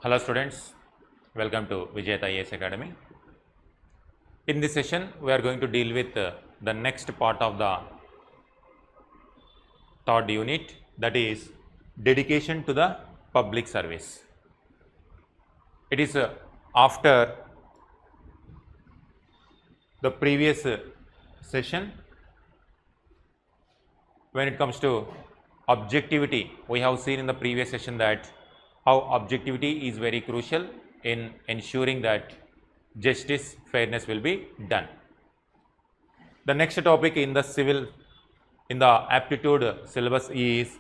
Hello students, welcome to Vijetha IAS Academy. In this session, we are going to deal with the next part of the third unit, that is dedication to the public service. It is after the previous session. When it comes to objectivity, we have seen in the previous session that how objectivity is very crucial in ensuring that justice, fairness will be done. The next topic in the aptitude syllabus is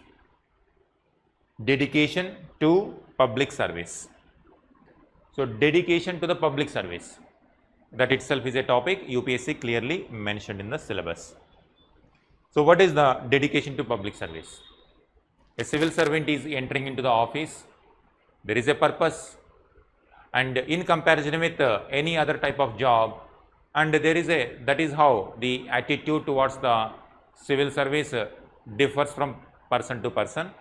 dedication to public service. So, dedication to the public service, that itself is a topic UPSC clearly mentioned in the syllabus. So, what is the dedication to public service? A civil servant is entering into the office. There is a purpose, and in comparison with any other type of job, and that is how the attitude towards the civil service differs from person to person.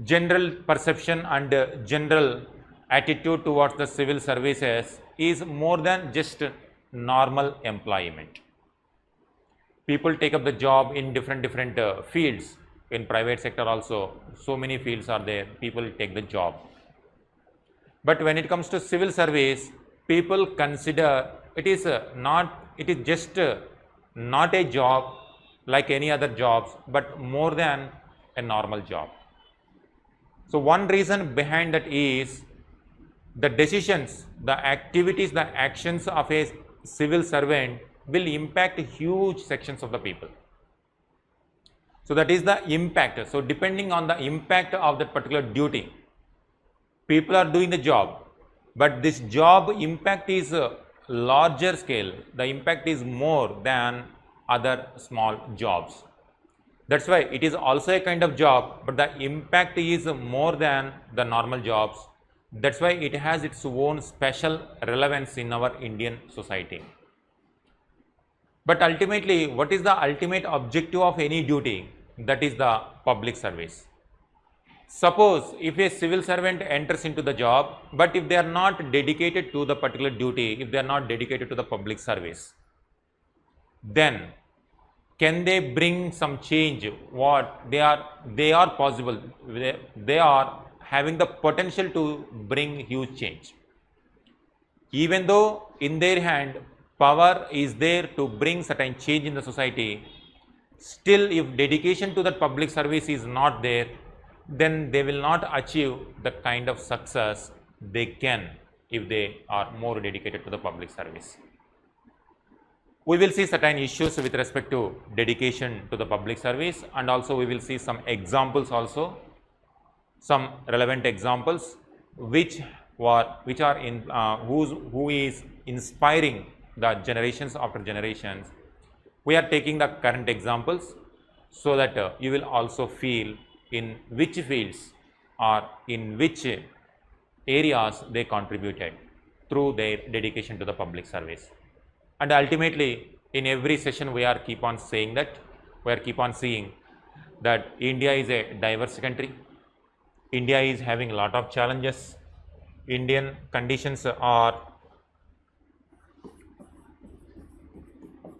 General perception and general attitude towards the civil services is more than just normal employment. People take up the job in different fields. In private sector also, so many fields are there, people take the job. But when it comes to civil service, people consider it is just not a job like any other jobs, but more than a normal job. So, one reason behind that is the decisions, the activities, the actions of a civil servant will impact huge sections of the people. So, that is the impact. So, depending on the impact of that particular duty, people are doing the job, but this job impact is larger scale, the impact is more than other small jobs. That is why it is also a kind of job, but the impact is more than the normal jobs. That is why it has its own special relevance in our Indian society. But ultimately, what is the ultimate objective of any duty? That is the public service. Suppose if a civil servant enters into the job, but if they are not dedicated to the particular duty, if they are not dedicated to the public service, then can they bring some change? What they are possible, they are having the potential to bring huge change. Even though in their hand power is there to bring certain change in the society, still if dedication to that public service is not there, then they will not achieve the kind of success they can if they are more dedicated to the public service. We will see certain issues with respect to dedication to the public service, and also we will see some examples also, some relevant examples who is inspiring the generations after generations. We are taking the current examples so that you will also feel in which fields or in which areas they contributed through their dedication to the public service. And ultimately, in every session we are keep on seeing that India is a diverse country. India is having a lot of challenges. Indian conditions are,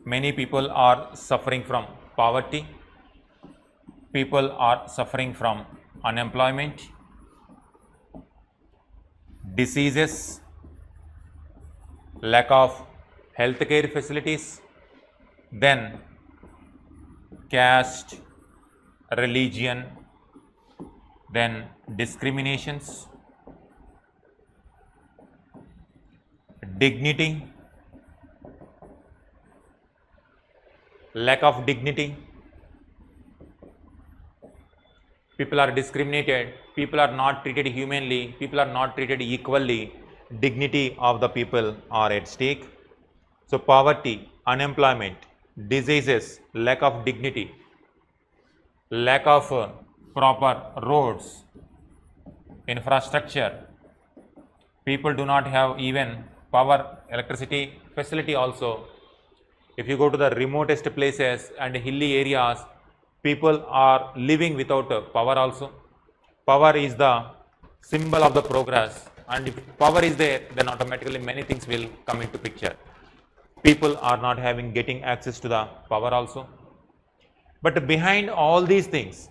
many people are suffering from poverty, people are suffering from unemployment, diseases, lack of healthcare facilities, then caste, religion, then discriminations, dignity, lack of dignity. People are discriminated, people are not treated humanly, people are not treated equally, dignity of the people are at stake. So, poverty, unemployment, diseases, lack of dignity, lack of proper roads, infrastructure, people do not have even power, electricity facility also. If you go to the remotest places and hilly areas, people are living without power also. Power is the symbol of the progress, and if power is there, then automatically many things will come into picture. People are not getting access to the power also. But behind all these things,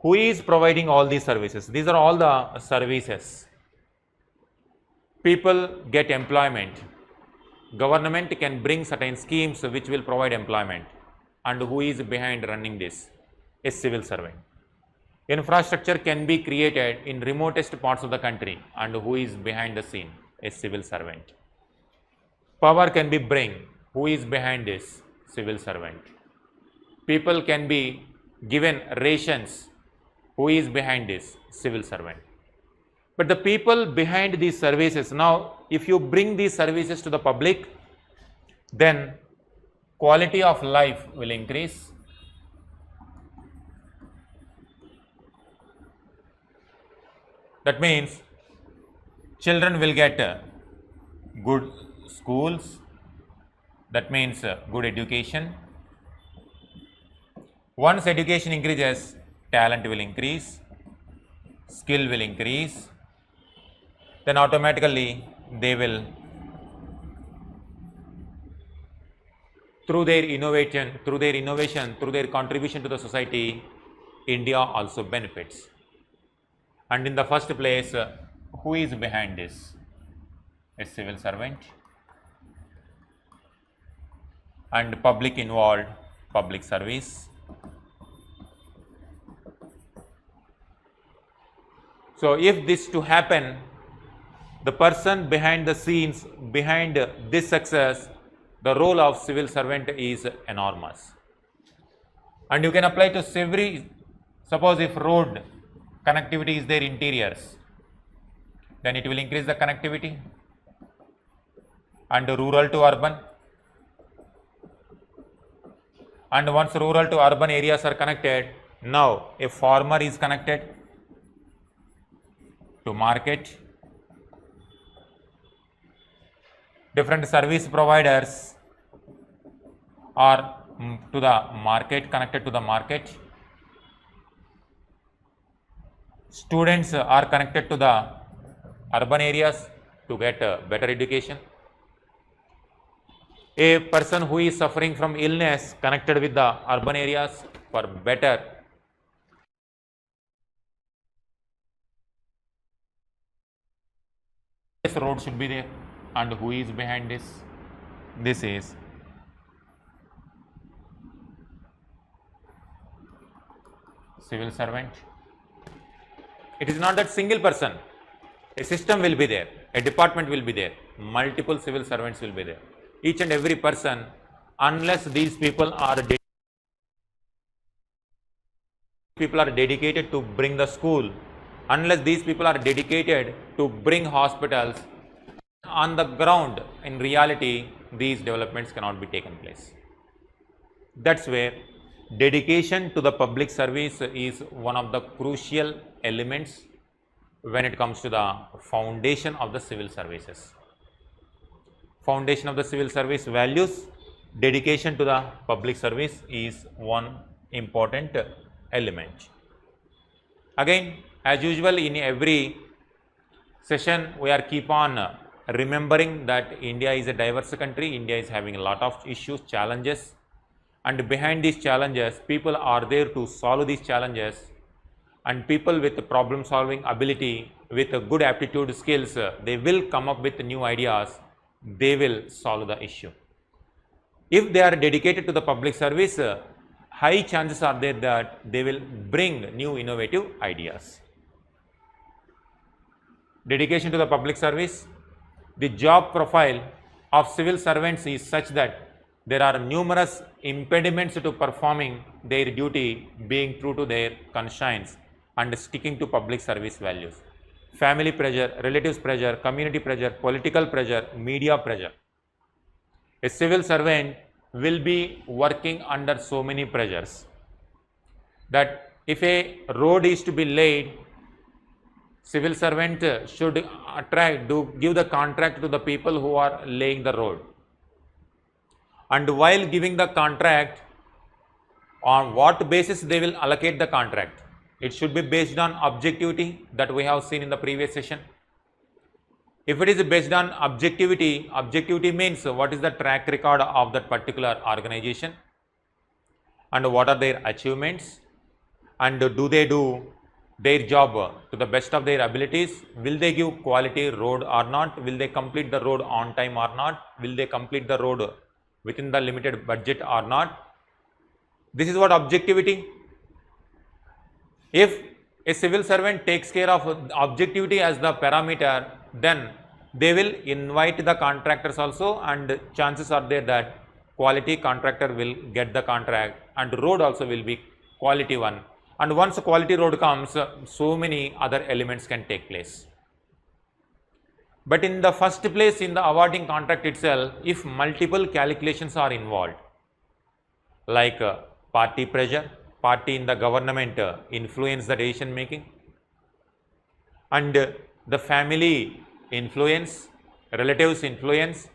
who is providing all these services? These are all the services. People get employment. Government can bring certain schemes which will provide employment. And who is behind running this? A civil servant. Infrastructure can be created in remotest parts of the country, and who is behind the scene? A civil servant. Power can be bring. Who is behind this? Civil servant. People can be given rations. Who is behind this? Civil servant. But the people behind these services, now if you bring these services to the public, then quality of life will increase. That means children will get good schools, that means good education. Once education increases, talent will increase, skill will increase, then automatically they will, through their innovation, through their contribution to the society, India also benefits. And in the first place, who is behind this? A civil servant. And public involved, public service. So if this to happen, the person behind the scenes, behind this success, the role of civil servant is enormous. And you can apply to every, suppose if road connectivity is there, interiors, then it will increase the connectivity. And rural to urban. And once rural to urban areas are connected, now a farmer is connected to market. Different service providers are to the market, connected to the market. Students are connected to the urban areas to get better education. A person who is suffering from illness connected with the urban areas for better road should be there. And who is behind this? This is civil servant. It is not that single person. A system will be there, a department will be there, multiple civil servants will be there. Each and every person, unless these people are dedicated to bring the school, unless these people are dedicated to bring hospitals, on the ground, in reality, these developments cannot be taken place. That's where dedication to the public service is one of the crucial elements when it comes to the foundation of the civil services. Foundation of the civil service values, dedication to the public service is one important element. Again, as usual, in every session, we are keep on remembering that India is a diverse country. India is having a lot of issues, challenges, and behind these challenges, people are there to solve these challenges, and people with problem solving ability, with a good aptitude skills, they will come up with new ideas, they will solve the issue. If they are dedicated to the public service, high chances are there that they will bring new innovative ideas. Dedication to the public service. The job profile of civil servants is such that there are numerous impediments to performing their duty, being true to their conscience and sticking to public service values. Family pressure, relatives pressure, community pressure, political pressure, media pressure. A civil servant will be working under so many pressures that if a road is to be laid, civil servant should give the contract to the people who are laying the road. And while giving the contract, on what basis they will allocate the contract? it should be based on objectivity that we have seen in the previous session. If it is based on objectivity, objectivity means what is the track record of that particular organization and what are their achievements, and do they do their job to the best of their abilities, will they give quality road or not, will they complete the road on time or not, will they complete the road within the limited budget or not. This is what objectivity. If a civil servant takes care of objectivity as the parameter, then they will invite the contractors also, and chances are there that quality contractor will get the contract and road also will be quality one. And once a quality road comes, so many other elements can take place. But in the first place, in the awarding contract itself, if multiple calculations are involved, like party pressure, party in the government influence the decision making, and the family influence, relatives influence,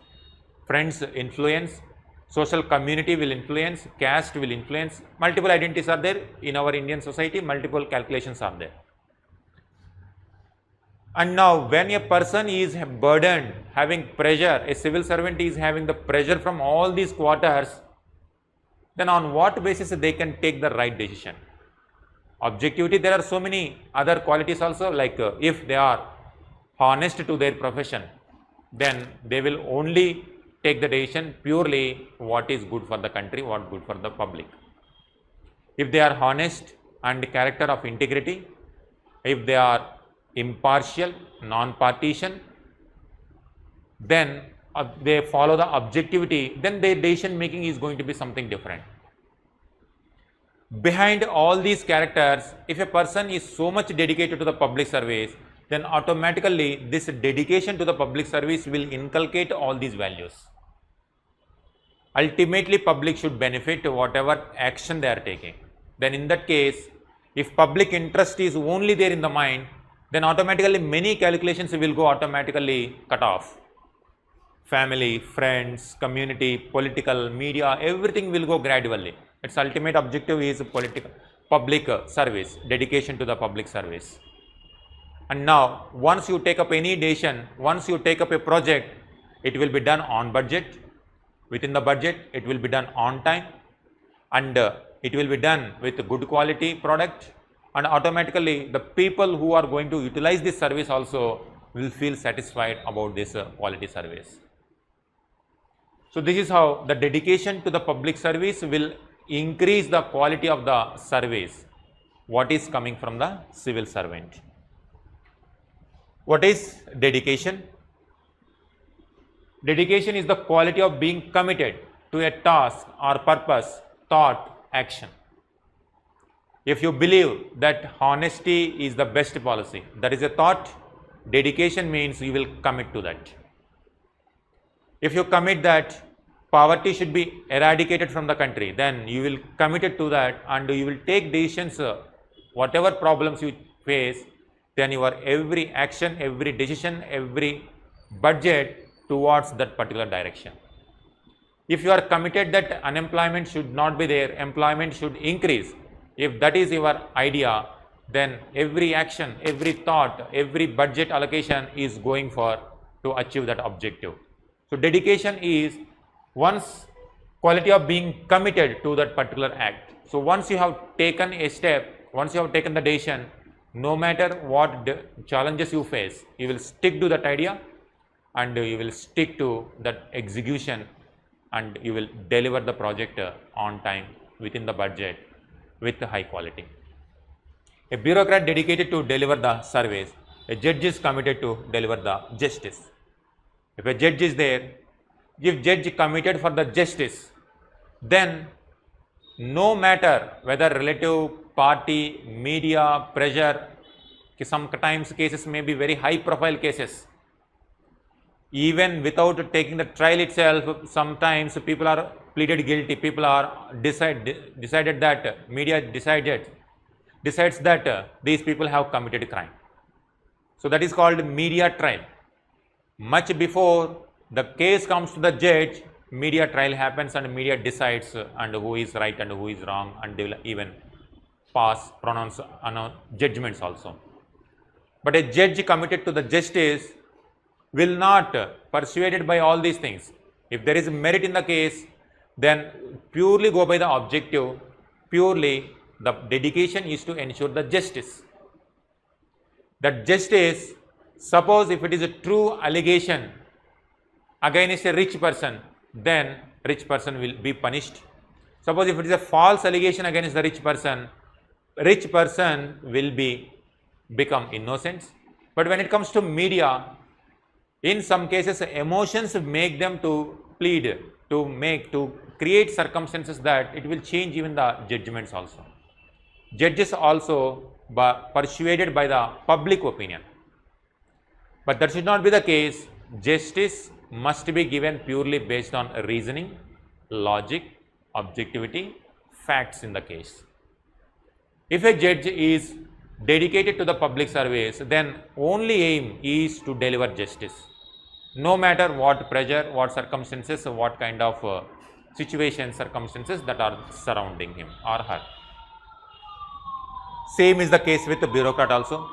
friends influence, social community will influence, caste will influence, multiple identities are there in our Indian society, multiple calculations are there. And now when a person is burdened, having pressure, a civil servant is having the pressure from all these quarters, then on what basis they can take the right decision? Objectivity, there are so many other qualities also, like if they are honest to their profession, then they will only take the decision purely what is good for the country, what good for the public. If they are honest and character of integrity, if they are impartial, non-partisan, then they follow the objectivity, then their decision making is going to be something different. Behind all these characters, if a person is so much dedicated to the public service, then automatically this dedication to the public service will inculcate all these values. Ultimately, public should benefit whatever action they are taking. Then in that case, if public interest is only there in the mind, then automatically many calculations will go automatically cut off. Family, friends, community, political, media, everything will go gradually. Its ultimate objective is public service, dedication to the public service. And now, once you take up any decision, once you take up a project, it will be done on budget. Within the budget, it will be done on time, and it will be done with good quality product, and automatically the people who are going to utilize this service also will feel satisfied about this quality service. So this is how the dedication to the public service will increase the quality of the service, what is coming from the civil servant. What is dedication? Dedication is the quality of being committed to a task or purpose, thought, action. If you believe that honesty is the best policy, that is a thought, dedication means you will commit to that. If you commit that poverty should be eradicated from the country, then you will commit it to that and you will take decisions, whatever problems you face, then your every action, every decision, every budget towards that particular direction. If you are committed that unemployment should not be there, employment should increase, if that is your idea, then every action, every thought, every budget allocation is going for to achieve that objective. So dedication is one's quality of being committed to that particular act. So once you have taken a step, once you have taken the decision, no matter what challenges you face, you will stick to that idea and you will stick to that execution and you will deliver the project on time, within the budget, with high quality. A bureaucrat dedicated to deliver the service, a judge is committed to deliver the justice. If a judge is there, if judge committed for the justice, then no matter whether relative, party, media, pressure, sometimes cases may be very high profile cases. Even without taking the trial itself, sometimes people are pleaded guilty, people are decided that, media decides that these people have committed crime. So that is called media trial. Much before the case comes to the judge, media trial happens and media decides and who is right and who is wrong, and they will even pronounce judgments also. But a judge committed to the justice will not persuaded by all these things. If there is merit in the case, then purely go by the objective, purely the dedication is to ensure the justice. That justice, suppose if it is a true allegation against a rich person, then rich person will be punished. Suppose if it is a false allegation against the rich person will become innocent. But when it comes to media, in some cases emotions make them to plead, to create circumstances that it will change even the judgments also. Judges also persuaded by the public opinion. But that should not be the case. Justice must be given purely based on reasoning, logic, objectivity, facts in the case. If a judge is dedicated to the public service, then only aim is to deliver justice. No matter what pressure, what circumstances, what kind of circumstances that are surrounding him or her. Same is the case with the bureaucrat also.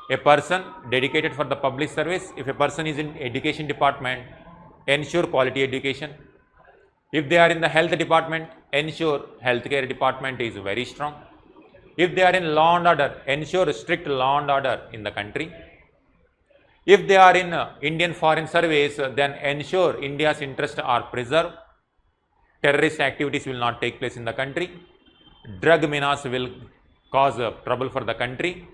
A person dedicated for the public service, if a person is in education department, ensure quality education. If they are in the health department, ensure healthcare department is very strong. If they are in law and order, ensure strict law and order in the country. If they are in Indian Foreign Service, then ensure India's interests are preserved. Terrorist activities will not take place in the country. Drug menace will cause trouble for the country.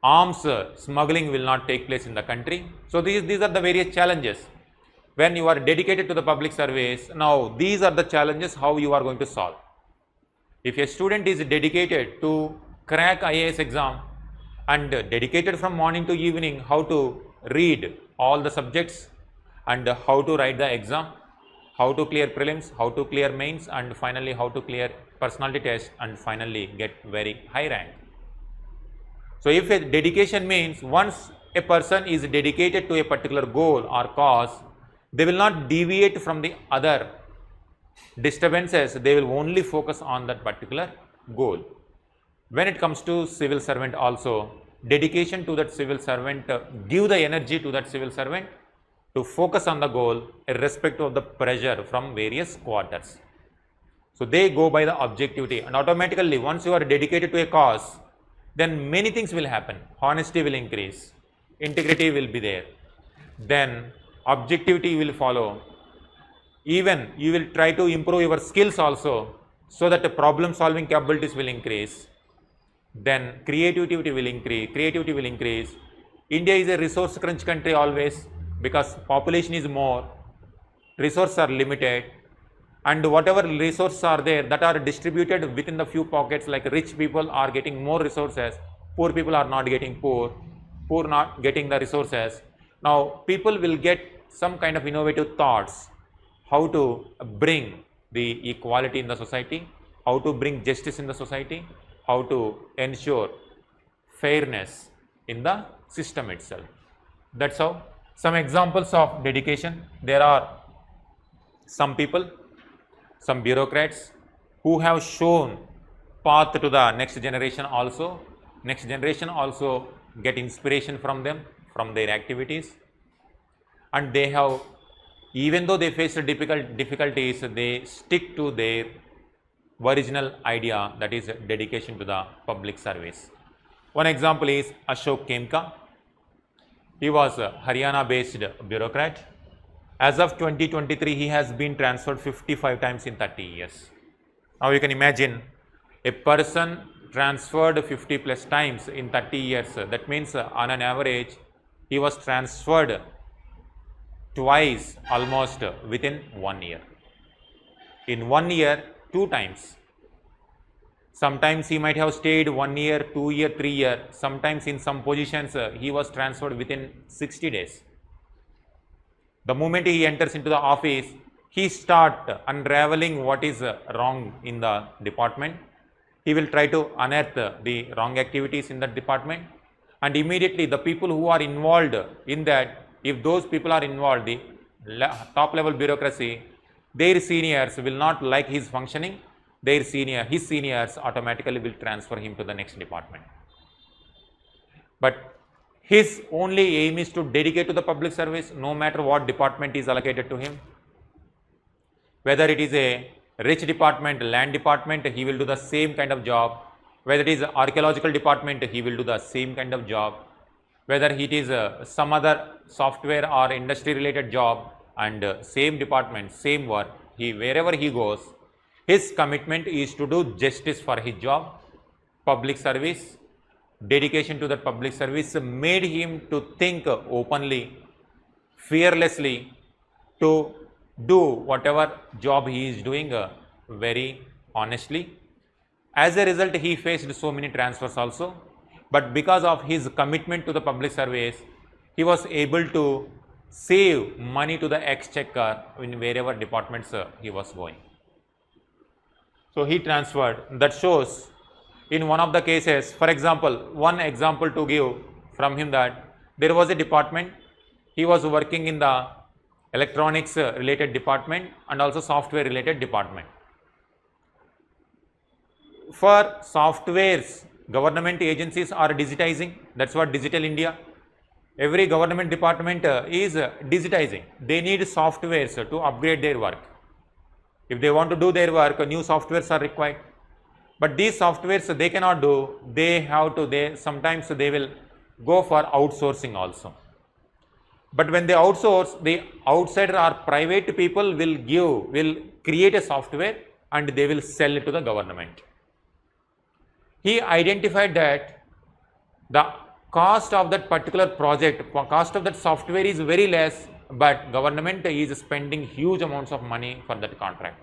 Arms smuggling will not take place in the country. So these are the various challenges. When you are dedicated to the public service, now these are the challenges how you are going to solve. If a student is dedicated to crack IAS exam and dedicated from morning to evening how to read all the subjects and how to write the exam, how to clear prelims, how to clear mains, and finally how to clear personality test and finally get very high rank. So if a dedication means once a person is dedicated to a particular goal or cause, they will not deviate from the other disturbances, they will only focus on that particular goal. When it comes to civil servant also, dedication to that civil servant, give the energy to that civil servant to focus on the goal irrespective of the pressure from various quarters. So they go by the objectivity, and automatically once you are dedicated to a cause, then many things will happen. Honesty will increase, integrity will be there, then objectivity will follow. Even you will try to improve your skills also, so that the problem solving capabilities will increase. Then creativity will increase. India is a resource crunch country always, because population is more, resources are limited, and whatever resources are there that are distributed within the few pockets, like rich people are getting more resources, poor people are not getting poor not getting the resources. Now people will get some kind of innovative thoughts, how to bring the equality in the society, how to bring justice in the society, how to ensure fairness in the system itself. That's how. Some examples of dedication, there are some people, some bureaucrats who have shown path to the next generation also. Next generation also get inspiration from them, from their activities, and they have, even though they face difficulties, they stick to their original idea, that is dedication to the public service. One example is Ashok Khemka. He was a Haryana based bureaucrat. As of 2023, he has been transferred 55 times in 30 years. Now you can imagine a person transferred 50 plus times in 30 years. That means on an average, he was transferred twice almost within 1 year. In 1 year, 2 times. Sometimes he might have stayed 1 year, 2 year, 3 year. Sometimes in some positions he was transferred within 60 days. The moment he enters into the office, he starts unraveling what is wrong in the department. He will try to unearth the wrong activities in that department, and immediately the people who are involved in that, if those people are involved, the top level bureaucracy, their seniors will not like his functioning, his seniors automatically will transfer him to the next department. But his only aim is to dedicate to the public service, no matter what department is allocated to him. Whether it is a rich department, land department, he will do the same kind of job. Whether it is archaeological department, he will do the same kind of job. Whether it is some other software or industry related job, and same department, same work, wherever he goes, his commitment is to do justice for his job. Public service, dedication to that public service made him to think openly, fearlessly, to do whatever job he is doing very honestly. As a result, he faced so many transfers also, but because of his commitment to the public service, he was able to save money to the exchequer in wherever departments he was going. So he transferred. That shows in one of the cases, for example, one example to give from him, that there was a department, he was working in the electronics related department and also software related department. For softwares, government agencies are digitizing. That's what Digital India. Every government department is digitizing. They need softwares to upgrade their work. If they want to do their work, new softwares are required. But these softwares they cannot do. They have to. Sometimes they will go for outsourcing also. But when they outsource, the outsider or private people will create a software and they will sell it to the government. He identified that the cost of that particular project, cost of that software is very less, but government is spending huge amounts of money for that contract.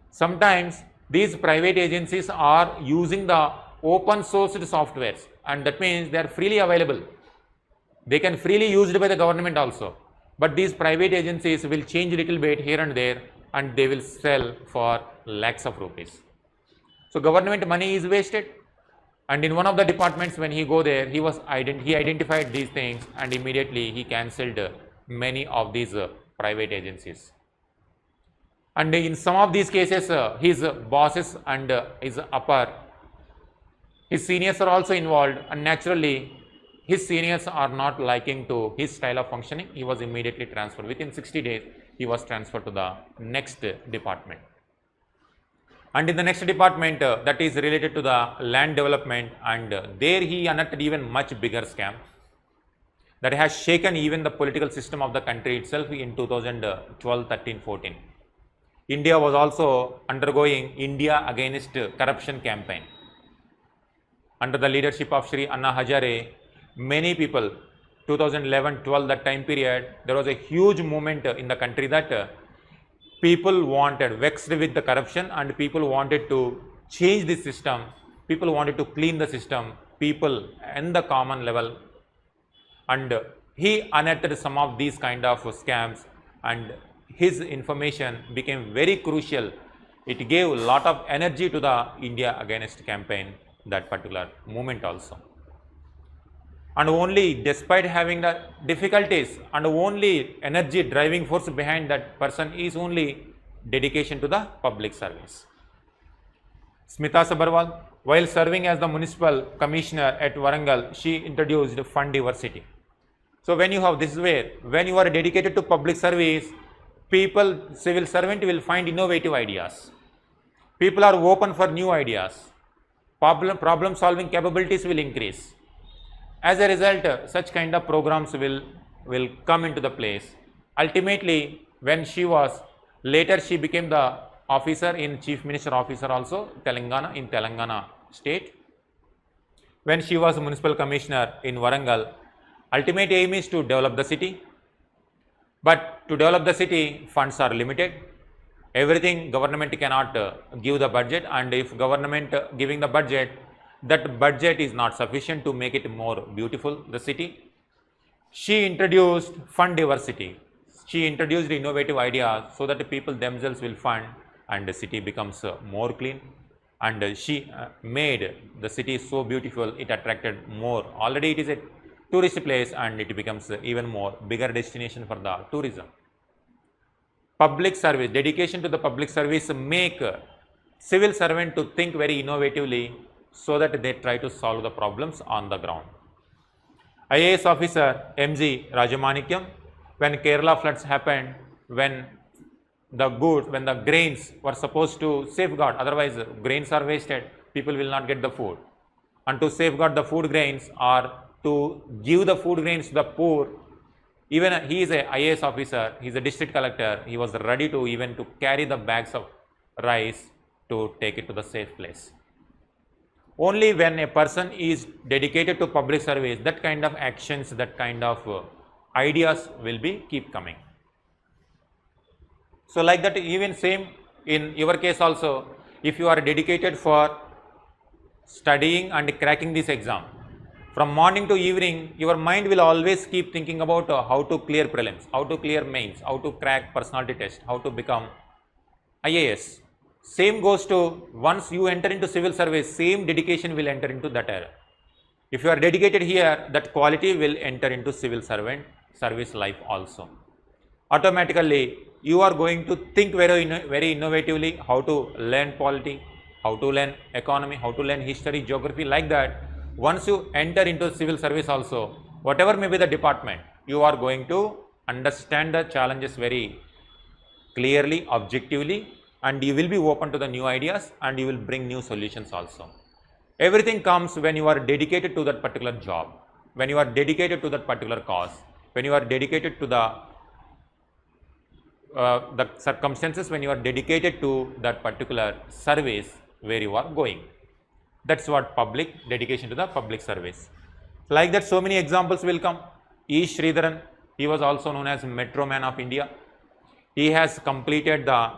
Sometimes these private agencies are using the open sourced softwares, and that means they are freely available. They can freely used by the government also, but these private agencies will change a little bit here and there and they will sell for lakhs of rupees. So government money is wasted. And in one of the departments, when he go there, he identified these things and immediately he cancelled many of these private agencies. And in some of these cases, his bosses and his seniors are also involved, and naturally his seniors are not liking to his style of functioning. He was immediately transferred. Within 60 days, he was transferred to the next department. And in the next department that is related to the land development, and there he unearthed even much bigger scam that has shaken even the political system of the country itself in 2012, 13, 14. India was also undergoing India Against Corruption campaign. Under the leadership of Shri Anna Hazare, many people, 2011-12, that time period, there was a huge movement in the country that people wanted, vexed with the corruption, and people wanted to change the system, people wanted to clean the system, people in the common level, and he unearthed some of these kind of scams, and his information became very crucial. It gave a lot of energy to the India Against campaign, that particular movement also. And only despite having the difficulties, and only energy driving force behind that person is only dedication to the public service. Smita Sabharwal, while serving as the municipal commissioner at Warangal, she introduced fund diversity. So when you have this way, when you are dedicated to public service, people, civil servant will find innovative ideas. People are open for new ideas. Problem solving capabilities will increase. As a result, such kind of programs will come into the place. Ultimately, when she was, later she became the officer in Chief Minister Officer also, Telangana, in Telangana state. When she was municipal commissioner in Warangal, ultimate aim is to develop the city. But to develop the city, funds are limited. Everything government cannot give the budget, and if government giving the budget, that budget is not sufficient to make it more beautiful, the city. She introduced fund diversity. She introduced innovative ideas so that the people themselves will fund and the city becomes more clean. And she made the city so beautiful, it attracted more. Already it is a tourist place and it becomes even more bigger destination for the tourism. public service, dedication to the public service make civil servant to think very innovatively so that they try to solve the problems on the ground. IAS officer MG Rajamanikyam, when Kerala floods happened, when the grains were supposed to safeguard, otherwise grains are wasted, people will not get the food. And to safeguard the food grains or to give the food grains to the poor, even he is a IAS officer, he is a district collector, he was ready to even to carry the bags of rice to take it to the safe place. Only when a person is dedicated to public service, that kind of actions, that kind of ideas will be keep coming. So like that, even same in your case also, if you are dedicated for studying and cracking this exam, from morning to evening, your mind will always keep thinking about how to clear prelims, how to clear mains, how to crack personality test, how to become IAS. Same goes to once you enter into civil service, same dedication will enter into that area. If you are dedicated here, that quality will enter into civil servant service life also. Automatically, you are going to think very innovatively how to learn polity, how to learn economy, how to learn history, geography, like that. Once you enter into civil service also, whatever may be the department, you are going to understand the challenges very clearly, objectively, and you will be open to the new ideas and you will bring new solutions also. Everything comes when you are dedicated to that particular job, when you are dedicated to that particular cause, when you are dedicated to the circumstances, when you are dedicated to that particular service where you are going. That's what dedication to the public service. Like that, so many examples will come. E. Sridharan, he was also known as Metro Man of India. He has completed the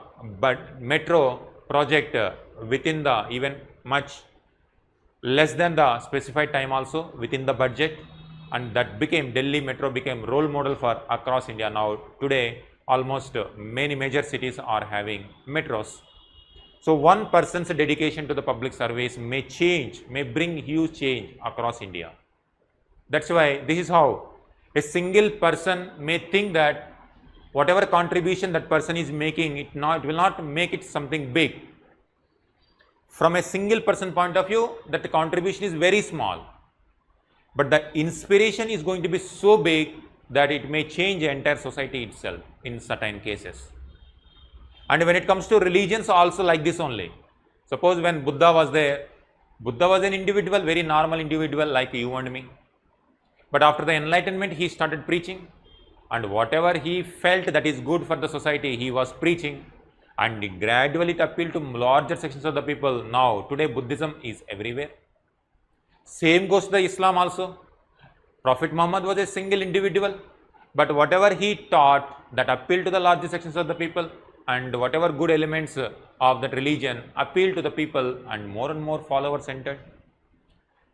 metro project within the even much less than the specified time also within the budget, and that became Delhi Metro became role model for across India. Now today almost many major cities are having metros. So one person's dedication to the public service may bring huge change across India. That's why this is how a single person may think that whatever contribution that person is making, it will not make it something big. From a single person point of view, that contribution is very small, but the inspiration is going to be so big that it may change the entire society itself in certain cases. And when it comes to religions also like this only. Suppose when Buddha was there, Buddha was an individual, very normal individual like you and me. But after the enlightenment, he started preaching, and whatever he felt that is good for the society, he was preaching, and gradually it appealed to larger sections of the people. Now today Buddhism is everywhere. Same goes to the Islam also. Prophet Muhammad was a single individual, but whatever he taught that appealed to the larger sections of the people, and whatever good elements of that religion appealed to the people, and more followers entered.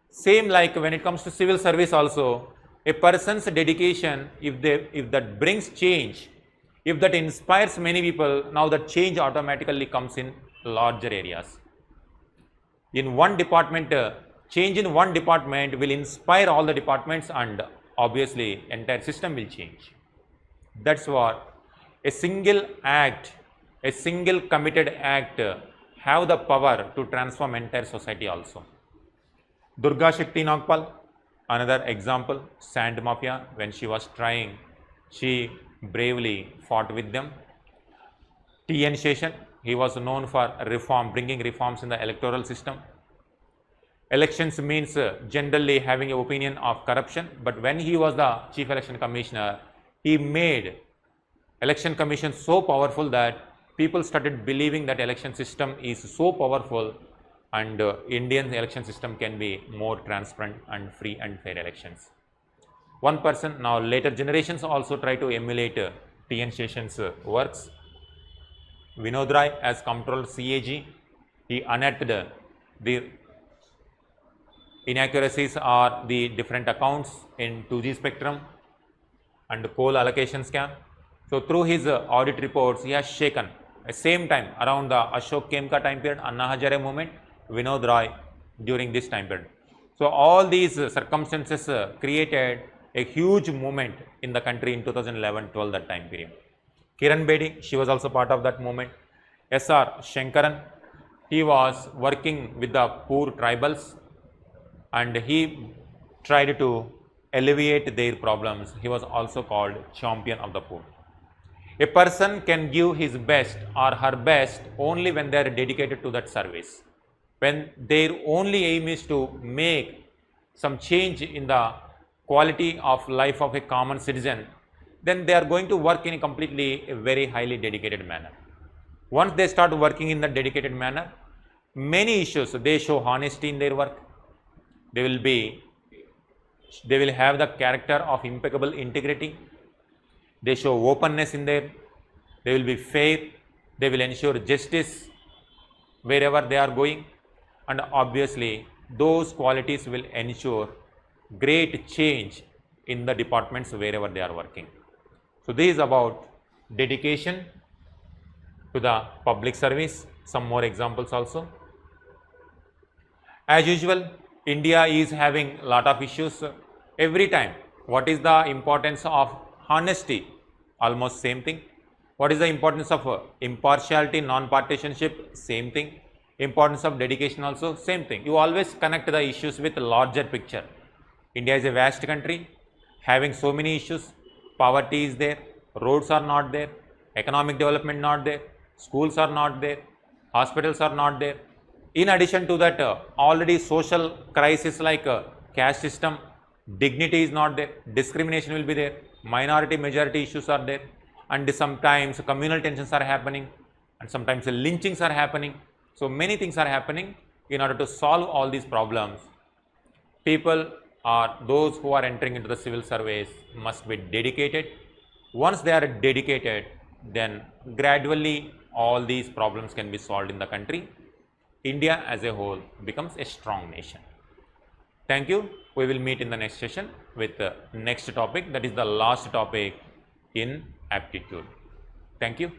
Same like when it comes to civil service also, a person's dedication, if that brings change, if that inspires many people, now that change automatically comes in larger areas. In one department, change in one department will inspire all the departments, and obviously entire system will change. That's what a single act, a single committed act have the power to transform entire society also. Durga Shakti Nagpal, another example, sand mafia, when she was trying, she bravely fought with them. T.N. Sheshan, he was known for bringing reforms in the electoral system. Elections means generally having an opinion of corruption, but when he was the Chief Election Commissioner, he made Election Commission so powerful that people started believing that election system is so powerful, and Indian election system can be more transparent and free and fair elections. One person, now later generations also try to emulate T.N. Sheshan's works. Vinod Rai as Comptroller CAG, he unearthed the inaccuracies or the different accounts in 2G spectrum and coal allocation scam. So through his audit reports, he has shaken at the same time around the Ashok Kemka time period, Anna Hazare movement, Vinod Rai during this time period. So all these circumstances created a huge movement in the country in 2011-12, that time period. Kiran Bedi, she was also part of that movement. S.R. Shankaran, he was working with the poor tribals and he tried to alleviate their problems. He was also called champion of the poor. A person can give his best or her best only when they are dedicated to that service. When their only aim is to make some change in the quality of life of a common citizen, then they are going to work in a completely a very highly dedicated manner. Once they start working in the dedicated manner, many issues, they show honesty in their work. They will have the character of impeccable integrity. They show openness in there. They will be fair. They will ensure justice wherever they are going. And obviously, those qualities will ensure great change in the departments wherever they are working. So, this is about dedication to the public service. Some more examples also. As usual, India is having a lot of issues every time. What is the importance of honesty? Almost same thing. What is the importance of impartiality, non-partisanship? Same thing. Importance of dedication also? Same thing. You always connect the issues with larger picture. India is a vast country having so many issues. Poverty is there, roads are not there, economic development not there, schools are not there, hospitals are not there. In addition to that, already social crisis like caste system, dignity is not there, discrimination will be there, minority majority issues are there, and sometimes communal tensions are happening, and sometimes lynchings are happening. So many things are happening. In order to solve all these problems, people or those who are entering into the civil service must be dedicated. Once they are dedicated, then gradually all these problems can be solved in the country. India as a whole becomes a strong nation. Thank you. We will meet in the next session with the next topic, that is the last topic in aptitude. Thank you.